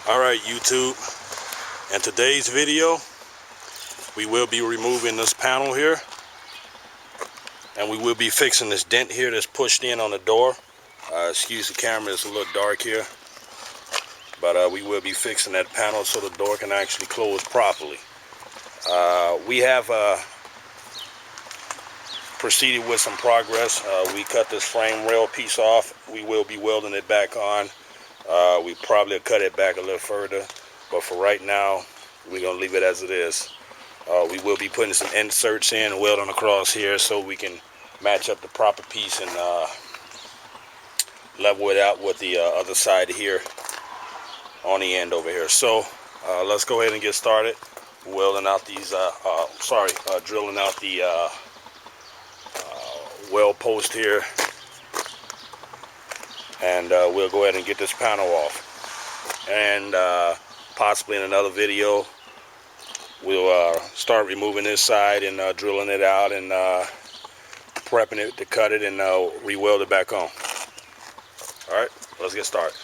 Alright YouTube, in today's video we will be removing this panel here, and we will be fixing this dent here that's pushed in on the door. Excuse the camera, it's a little dark here, but we will be fixing that panel so the door can actually close properly. We have proceeded with some progress. We cut this frame rail piece off. We will be welding it back on. We probably cut it back a little further, but for right now we're gonna leave it as it is. We will be putting some inserts in and welding across here so we can match up the proper piece and level it out with the other side here on the end over here. So let's go ahead and get started welding out these drilling out the weld post here, and we'll go ahead and get this panel off, and possibly in another video we'll start removing this side and drilling it out and prepping it to cut it and re-weld it back on. Alright, let's get started.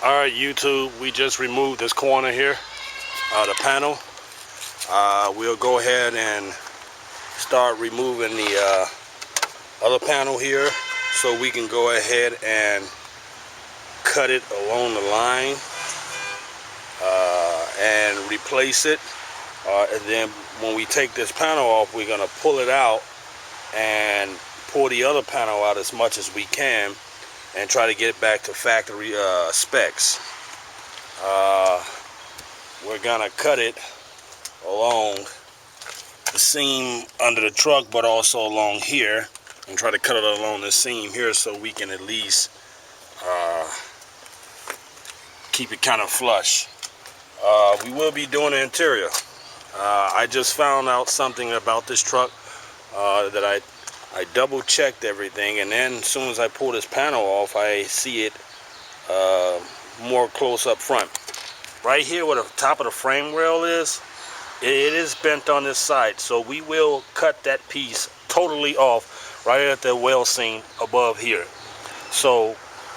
Alright YouTube, we just removed this corner here, the panel. We'll go ahead and start removing the other panel here so we can go ahead and cut it along the line and replace it. And then when we take this panel off, we're going to pull it out and pull the other panel out as much as we can and try to get it back to factory specs. We're gonna cut it along the seam under the truck, but also along here, and try to cut it along the seam here so we can at least keep it kind of flush. We will be doing the interior. I just found out something about this truck that I double checked everything, and then as soon as I pull this panel off, I see it more close up front. Right here where the top of the frame rail is, it is bent on this side, so we will cut that piece totally off, right at the weld seam above here. So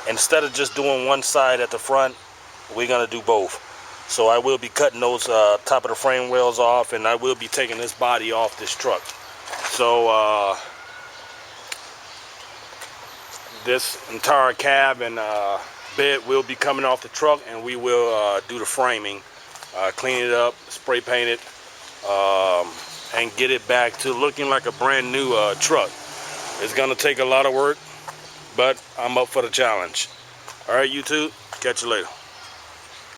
instead of just doing one side at the front, we're gonna do both. So I will be cutting those top of the frame rails off, and I will be taking this body off this truck. So this entire cab and bed will be coming off the truck, and we will do the framing, clean it up, spray paint it, and get it back to looking like a brand new truck. It's gonna take a lot of work, but I'm up for the challenge. All right, YouTube, catch you later.